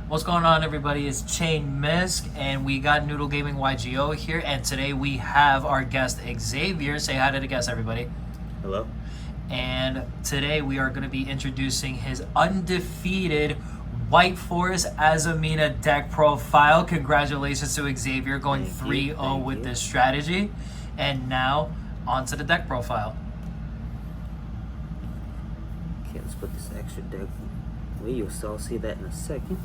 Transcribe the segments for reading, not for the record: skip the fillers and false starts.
What's going on, everybody? It's Chain Misk, and we got Noodle Gaming YGO here, and today we have our guest Xavier. Say hi to the guest, everybody. Hello. And today we are going to be introducing his undefeated White Forest Azamina deck profile. Congratulations to Xavier going 3-0 with this strategy. And now, on to the deck profile. Okay, let's put this extra deck away. You'll all see that in a second.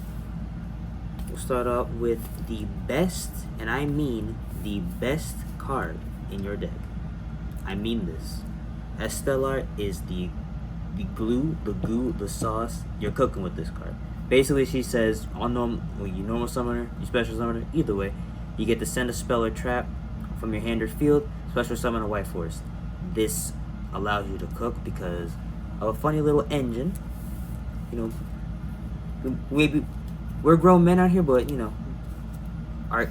We'll start off with the best, and I mean the best card in your deck. I mean this. Estelar is the glue, the goo, the sauce. You're cooking with this card. Basically, she says, on you normal summoner, you special summoner, either way, you get to send a spell or trap from your hand or field, special summon a White Forest. This allows you to cook because of a funny little engine. You know, maybe we're grown men out here, but you know,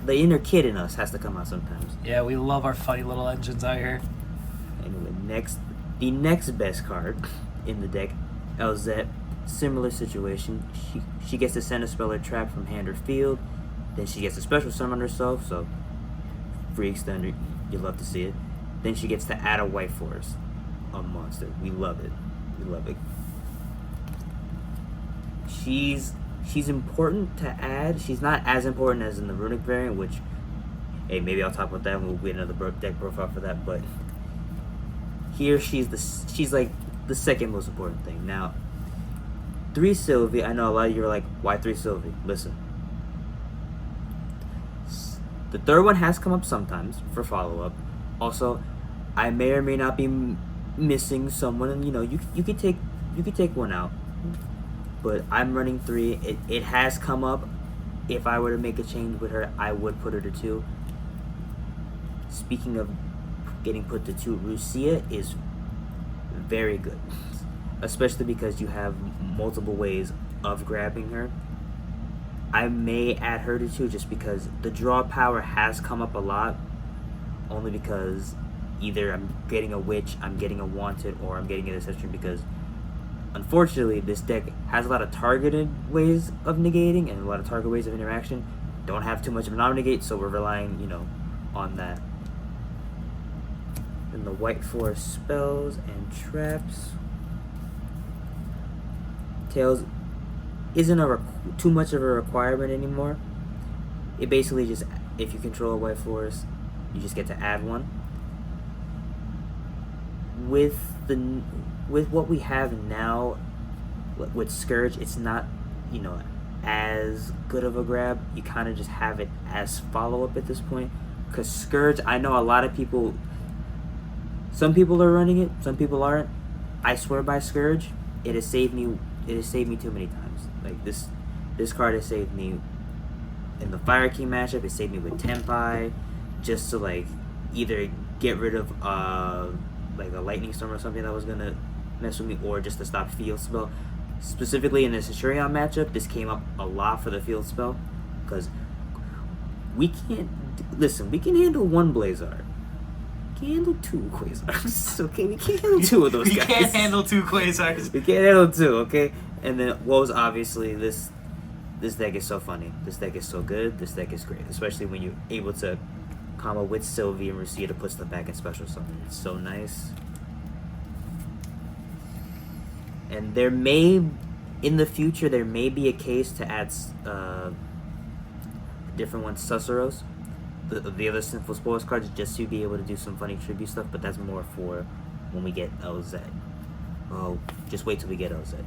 the inner kid in us has to come out sometimes. Yeah, we love our funny little engines out here. Anyway, the next best card in the deck, Elzette. Similar situation. She gets to send a spell or trap from hand or field. Then she gets to special summon herself, so free extender, you love to see it. Then she gets to add a White Forest, a monster. We love it. We love it. She's important to add. She's not as important as in the runic variant, which, hey, maybe I'll talk about that when we'll get another deck profile for that. But here she's like the second most important thing. Now, 3 Sylvie, I know a lot of you are like, why 3 Sylvie? Listen. The third one has come up sometimes for follow-up. Also, I may or may not be missing someone, and you know, you could take one out. But I'm running 3. It has come up. If I were to make a change with her, I would put her to 2. Speaking of getting put to 2, Rucia is very good. Especially because you have multiple ways of grabbing her. I may add her to 2 just because the draw power has come up a lot. Only because either I'm getting a witch, I'm getting a wanted, or I'm getting a deception, because unfortunately this deck has a lot of targeted ways of negating and a lot of target ways of interaction. Don't have too much of an auto-negate, so we're relying, you know, on that. Then the White Forest spells and traps. Tails isn't too much of a requirement anymore. It basically just, if you control a White Forest, you just get to add one. With what we have now, with Scourge, it's not, you know, as good of a grab. You kind of just have it as follow-up at this point. Because Scourge, I know a lot of people, some people are running it, some people aren't. I swear by Scourge, it has saved me too many times. Like this card has saved me in the Fire King matchup. It saved me with Tempai, just to like either get rid of like a Lightning Storm or something that was gonna mess with me, or just to stop field spell. Specifically in the Centurion matchup, this came up a lot for the field spell, because we can handle 1 Blazar. We can't handle 2 Quasars. Okay, we can't handle 2 of those guys. We can't handle 2 Quasars. We can't handle 2, okay? And then Woes, obviously, this deck is so funny. This deck is so good. This deck is great, especially when you're able to combo with Sylvie and Rucia to put stuff back in special summon. It's so nice. And there may, in the future, there may be a case to add a different one, Susurros. The other Sinful Spoils cards, just to be able to do some funny tribute stuff, but that's more for when we get LZ. Oh, just wait till we get LZ.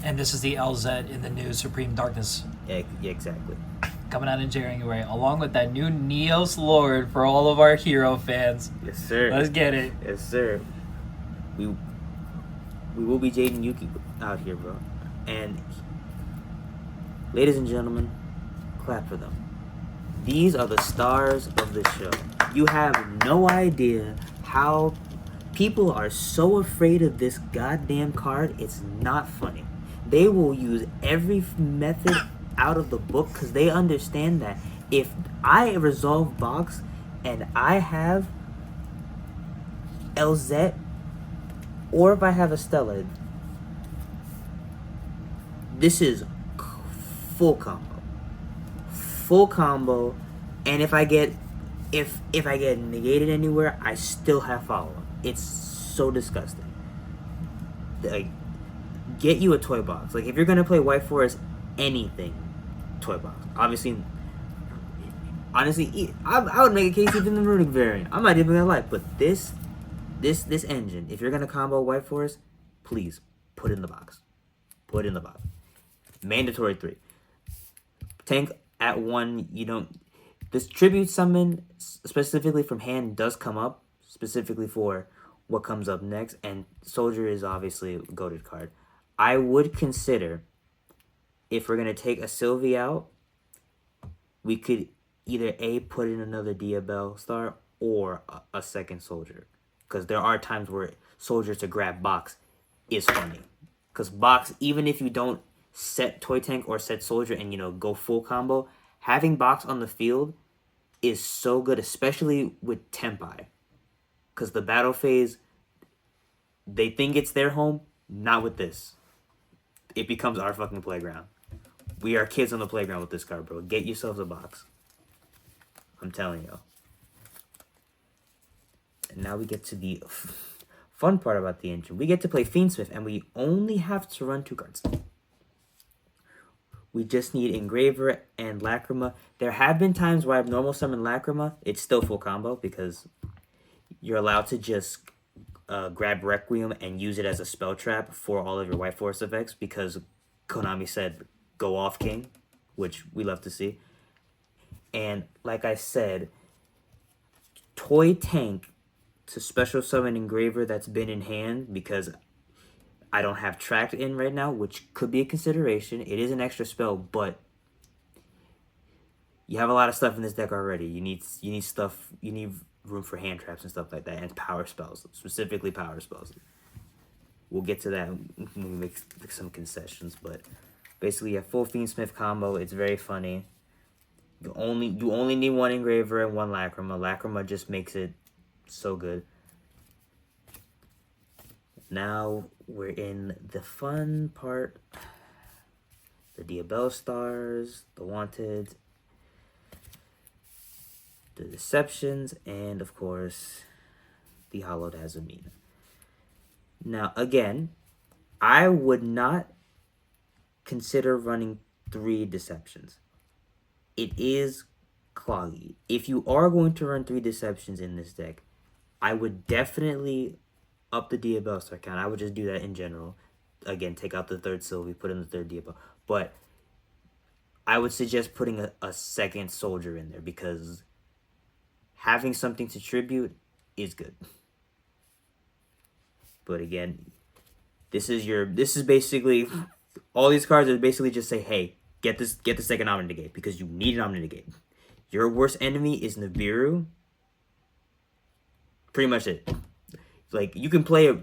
And this is the LZ in the new Supreme Darkness. Yeah, exactly. Coming out in January, along with that new Neos Lord for all of our hero fans. Yes, sir. Let's get it. Yes, sir. We will be Jaden Yuki out here, bro. And ladies and gentlemen, clap for them. These are the stars of the show. You have no idea how people are so afraid of this goddamn card. It's not funny. They will use every method out of the book because they understand that if I resolve box and I have LZ, or if I have a Stella, this is full combo, and if I get negated anywhere, I still have follow up. It's so disgusting. Like, get you a toy box. Like, if you're gonna play White Forest, anything, toy box. Honestly, I would make a case even the Runic variant. I'm not even gonna lie, but this engine, if you're gonna combo White Forest, please put it in the box. Put it in the box. Mandatory 3. Tank at 1. You don't. This tribute summon specifically from hand does come up specifically for what comes up next, and Soldier is obviously a goated card. I would consider, if we're gonna take a Sylvie out, we could either put in another Diabell star or a second Soldier, because there are times where Soldier to grab box is funny, because box, even if you don't set Toy Tank or set Soldier and go full combo, having box on the field is so good, especially with Tempai, because the battle phase, they think it's their home. Not with this. It becomes our fucking playground. We are kids on the playground with this card, bro. Get yourselves a box. I'm telling you. And now we get to the fun part about the engine. We get to play Fiend Smith, and we only have to run 2 cards. We just need Engraver and Lacrima. There have been times where I've normal summoned Lacrima. It's still full combo because you're allowed to just grab Requiem and use it as a spell trap for all of your White Force effects, because Konami said go off King, which we love to see. And like I said, Toy Tank to special summon Engraver that's been in hand, because I don't have Tracked in right now, which could be a consideration. It is an extra spell, but you have a lot of stuff in this deck already. You need stuff. You need room for hand traps and stuff like that, and power spells, specifically power spells. We'll get to that when we make some concessions, but basically a full Fiend Smith combo. It's very funny. You only need 1 Engraver and 1 Lacrima. Lacrima just makes it so good. Now we're in the fun part. The Diabell stars, the Wanted, the Deceptions, and of course, the Hollowed Azamina. Now again, I would not consider running 3 Deceptions. It is cloggy. If you are going to run 3 Deceptions in this deck, I would definitely up the Diabell star count. I would just do that in general. Again, take out the 3rd Sylvie, put in the 3rd Diabell. But I would suggest putting a second Soldier in there, because having something to tribute is good. But again, this is basically, all these cards are basically just say, hey, get the second Omni Negate, because you need an Omni Negate. Your worst enemy is Nibiru. Pretty much it. Like, you can play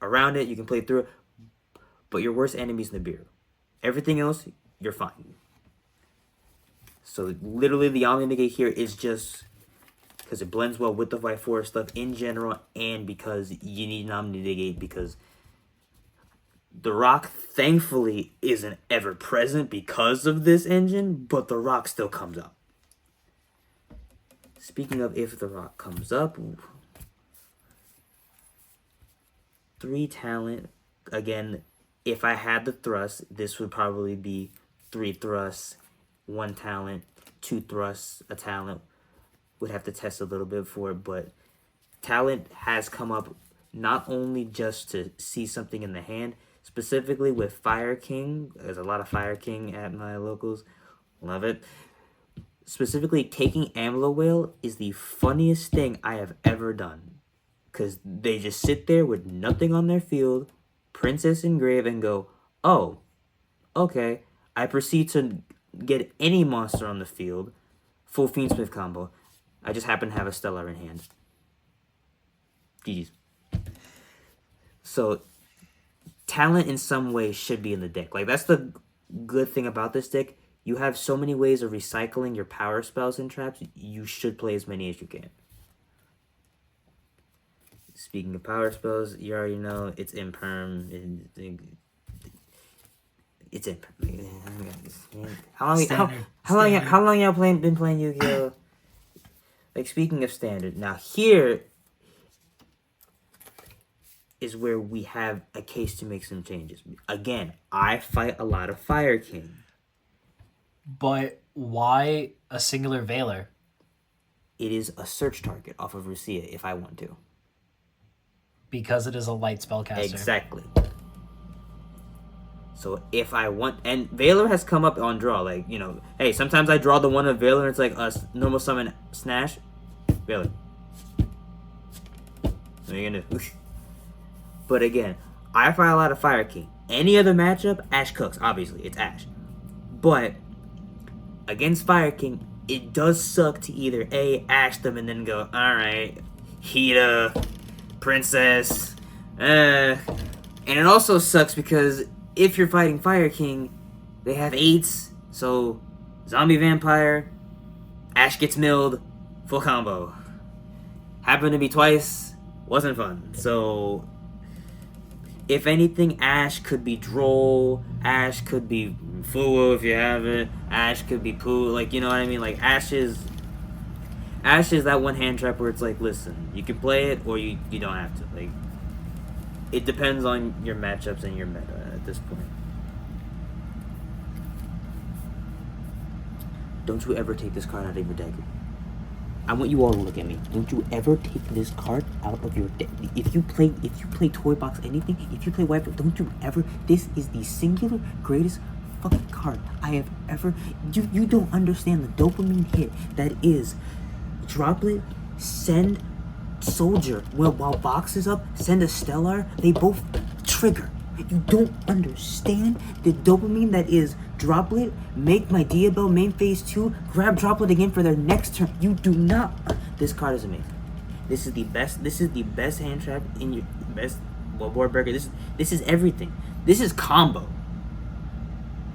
around it, you can play through it, but your worst enemy is Nibiru. Everything else, you're fine. So literally the Omni Negate here is just because it blends well with the White Forest stuff in general, and because you need an Omni Negate, because the Rock thankfully isn't ever present because of this engine, but the Rock still comes up. Speaking of if the Rock comes up, 3 talent. Again, if I had the thrust, this would probably be 3 thrusts, 1 talent, 2 thrusts, a talent. Would have to test a little bit for it, but talent has come up not only just to see something in the hand, specifically with Fire King. There's a lot of Fire King at my locals. Love it. Specifically, taking Amlo Whale is the funniest thing I have ever done. Because they just sit there with nothing on their field, Princess Engrave, and go, oh, okay. I proceed to get any monster on the field, full Fiend Smith combo. I just happen to have a Stellar in hand. GG's. So, talent in some way should be in the deck. Like, that's the good thing about this deck. You have so many ways of recycling your power spells and traps. You should play as many as you can. Speaking of power spells, you already know it's Imperm. It's Imperm. Man, how Standard. long y'all been playing Yu-Gi-Oh? Like, speaking of standard, now here is where we have a case to make some changes. Again, I fight a lot of Fire King. But why a singular Veiler? It is a search target off of Rusia if I want to. Because it is a light spellcaster. Exactly. So if I want, and Veiler has come up on draw, like, you know, hey, sometimes I draw the one of Veiler and it's like a normal summon Snash. Veiler. What are you gonna do? But again, I fight a lot of Fire King. Any other matchup, Ash cooks, obviously, it's Ash. But against Fire King, it does suck to either A, Ash them and then go, alright, Hida, Princess, and it also sucks because if you're fighting Fire King, they have 8s, so Zombie Vampire, Ash gets milled, full combo. Happened to be twice, wasn't fun. So, if anything, Ash could be Droll, Ash could be Fuwo if you have it, Ash could be Poo, like, you know what I mean? Like, Ash is that one hand trap where it's like, listen, you can play it or you don't have to. Like, it depends on your matchups and your meta at this point. Don't you ever take this card out of your deck. I want you all to look at me. Don't you ever take this card out of your deck. If you play Toy Box anything, if you play Wipe, don't you ever. This is the singular greatest fucking card I have ever. You don't understand the dopamine hit that is Droplet, send Soldier. Well, while Box is up, send a Stellar. They both trigger. You don't understand the dopamine that is Droplet, make my Diabell main phase 2, grab Droplet again for their next turn. You do not. This card is amazing. This is the best hand trap in your best board breaker. This is everything. This is combo.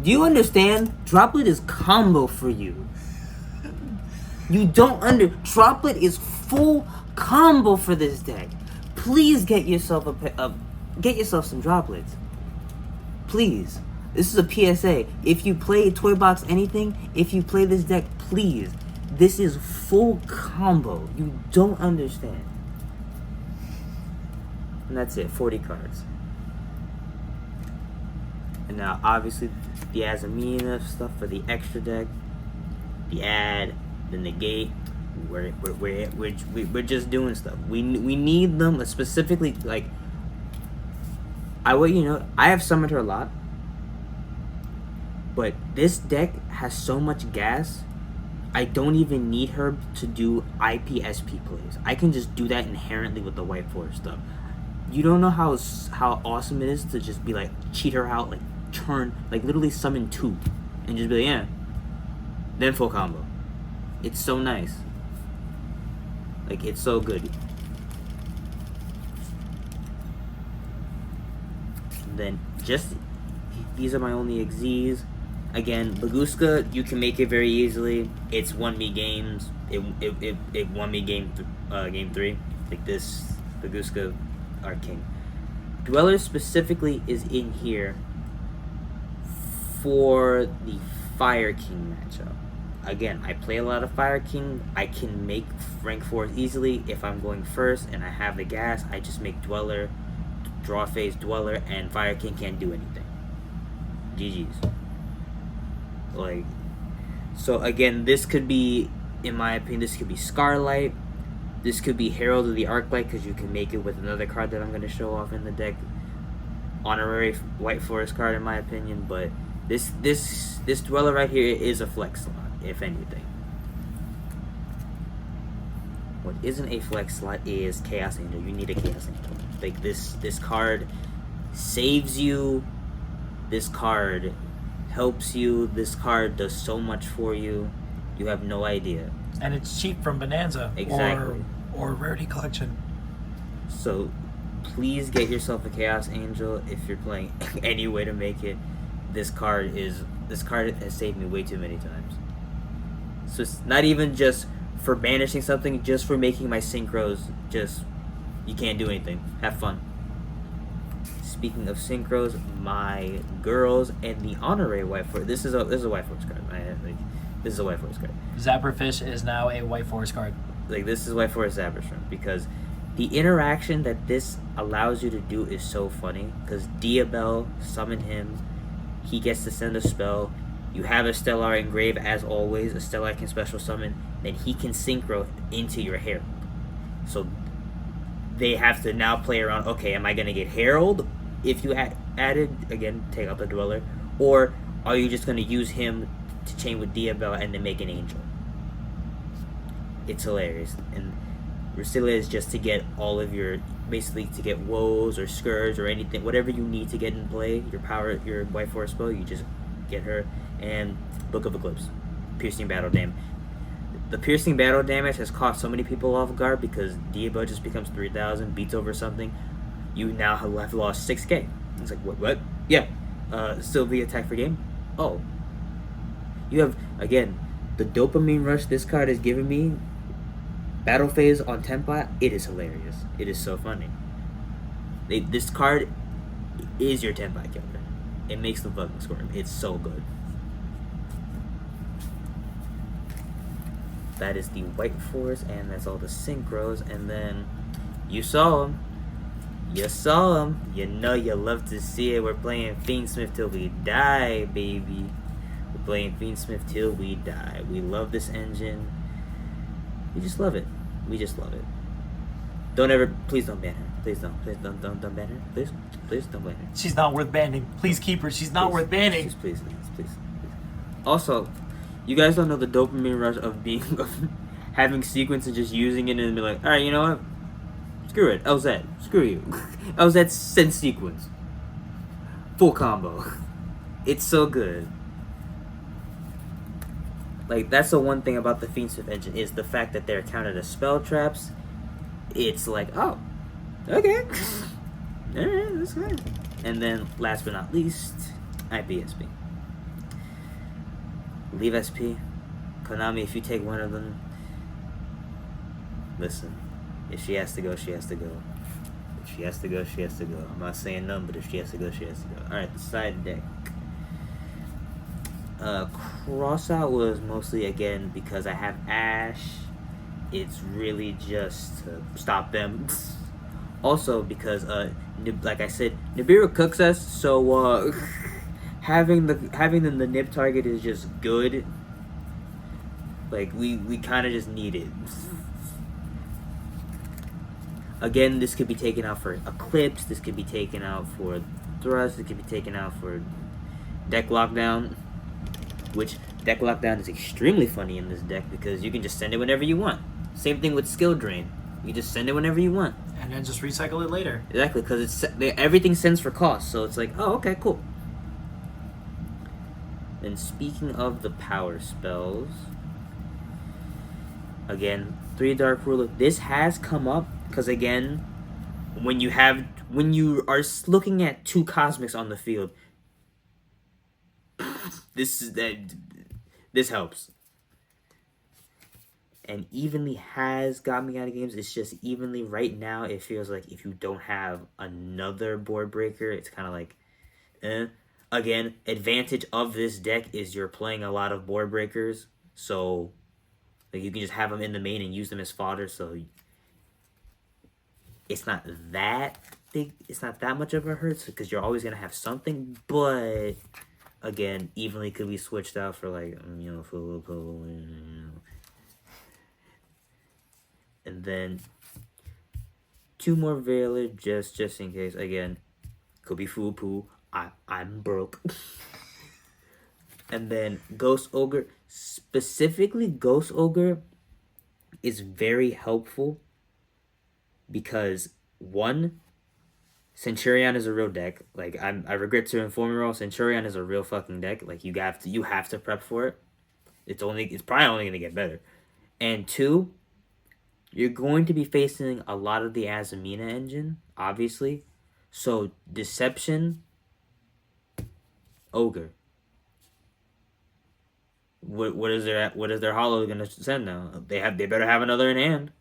Do you understand? Droplet is combo for you. You don't Droplet is full combo for this deck. Please get yourself some Droplets. Please. This is a PSA. If you play Toy Box anything, if you play this deck, please. This is full combo. You don't understand. And that's it. 40 cards. And now, obviously, the Azamina stuff for the extra deck. The add, the negate. We're just doing stuff. We need them specifically, like, I have summoned her a lot. But this deck has so much gas, I don't even need her to do IPSP plays. I can just do that inherently with the White Forest stuff. You don't know how awesome it is to just be like, cheat her out, like turn, like literally summon 2, and just be like, yeah, then full combo. It's so nice. Like, it's so good. Then these are my only XZs. Again, Baguska, you can make it very easily. It's won me games. It won me game 3. Like this, Baguska, our king. Dweller specifically is in here for the Fire King matchup. Again, I play a lot of Fire King. I can make rank 4 easily if I'm going first and I have the gas. I just make Dweller, draw phase Dweller, and Fire King can't do anything. GG's. Like, so again, this could be, in my opinion, this could be Scarlight. This could be Herald of the Arclight, because you can make it with another card that I'm going to show off in the deck. Honorary White Forest card, in my opinion. But this Dweller right here is a flex slot, if anything. What isn't a flex slot is Chaos Angel. You need a Chaos Angel. Like, this card saves you. This card helps you. This card does so much for you. You have no idea. And it's cheap from Bonanza. Exactly. Or Rarity Collection. So please get yourself a Chaos Angel if you're playing any way to make it. This card has saved me way too many times. So it's not even just for banishing something, just for making my synchros you can't do anything. Have fun. speaking of synchros, my girls and the honorary white force. This is a white force card. This is a white force card. Zapperfish is now a white force card. Like, this is white force Zappershrimp because the interaction that this allows you to do is so funny. Because Diabell, summon him, he gets to send a spell. You have a Stellar engrave as always. A Stellar can special summon. Then he can synchro into your Herald. So they have to now play around. Okay, am I gonna get Herald if you added again? Take out the Dweller, or are you just gonna use him to chain with Diabell and then make an Angel? It's hilarious. And Rusilla is just to get all of your, basically to get woes or scourge or anything, whatever you need to get in play, your power, your white force spell, you just get her. And Book of Eclipse, piercing battle damage. The piercing battle damage has caught so many people off guard because Diabell just becomes 3,000, beats over something. You now have lost 6k. It's like, what? Yeah. Still be attack for game? Oh. You have, again, the dopamine rush this card is giving me. Battle phase on Tempa, it is hilarious. It is so funny. This card is your Tempa killer. It makes them fucking squirm. It's so good. That is the white force, and that's all the synchros. And then you saw him. You saw him. You know you love to see it. We're playing Fiend Smith till we die, baby. We're playing Fiend Smith till we die. We love this engine. We just love it. We just love it. Don't ever, please don't ban her. Please don't ban her. Please don't ban her. She's not worth banning. Please keep her. She's not worth banning. Please. Also, you guys don't know the dopamine rush of being, of having sequence and just using it and be like, all right, you know what? Screw it. LZ. Screw you. LZ send sequence. Full combo. It's so good. Like, that's the one thing about the Fiend Smith engine is the fact that they're counted as spell traps. It's like, oh, okay. Alright, that's good. And then, last but not least, IPSP. Leave SP. Konami, if you take one of them, listen. If she has to go, she has to go. If she has to go, she has to go. I'm not saying none, but if she has to go, she has to go. Alright, the side deck. Crossout was mostly, again, because I have Ash. It's really just to stop them. Also, because, like I said, Nibiru cooks us, so, having them the nib target is just good. Like, we kind of just need it. Again, this could be taken out for Eclipse, this could be taken out for Thrust, it could be taken out for Deck Lockdown. Which, Deck Lockdown is extremely funny in this deck because you can just send it whenever you want. Same thing with Skill Drain. You just send it whenever you want. And then just recycle it later. Exactly, because everything sends for cost, so it's like, oh, okay, cool. Then speaking of the power spells, again, 3 Dark Ruler. This has come up because, again, when you are looking at 2 Cosmics on the field, this helps. And evenly has got me out of games. It's just evenly right now. It feels like if you don't have another board breaker, it's kind of like, Again, advantage of this deck is you're playing a lot of board breakers, so like you can just have them in the main and use them as fodder. So it's not that big. It's not that much of a hurt because you're always gonna have something, but. Again, evenly could be switched out for like, and then 2 more Veiler just in case. Again, could be Fu Poo. I'm broke. And then Ghost Ogre, specifically Ghost Ogre, is very helpful because 1. Centurion is a real deck. Like I regret to inform you all, Centurion is a real fucking deck. Like you have to prep for it. It's probably only gonna get better. And 2, you're going to be facing a lot of the Azamina engine, obviously. So Deception, Ogre. What is their hollow gonna send now? They better have another in hand.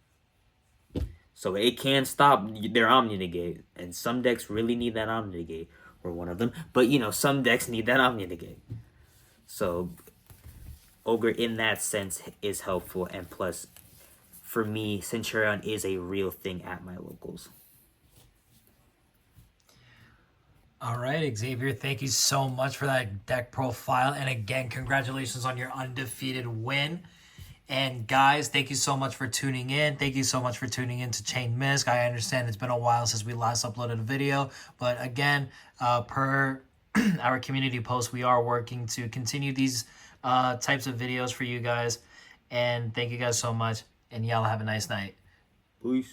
So it can stop their Omni Negate. And some decks really need that Omni Negate. We're one of them. But, you know, some decks need that Omni Negate. So Ogre in that sense is helpful. And plus, for me, Centurion is a real thing at my locals. All right, Xavier, thank you so much for that deck profile. And again, congratulations on your undefeated win. And guys, thank you so much for tuning in. Thank you so much for tuning in to Chain Misc. I understand it's been a while since we last uploaded a video. But again, per our community post, we are working to continue these types of videos for you guys. And thank you guys so much. And y'all have a nice night. Peace.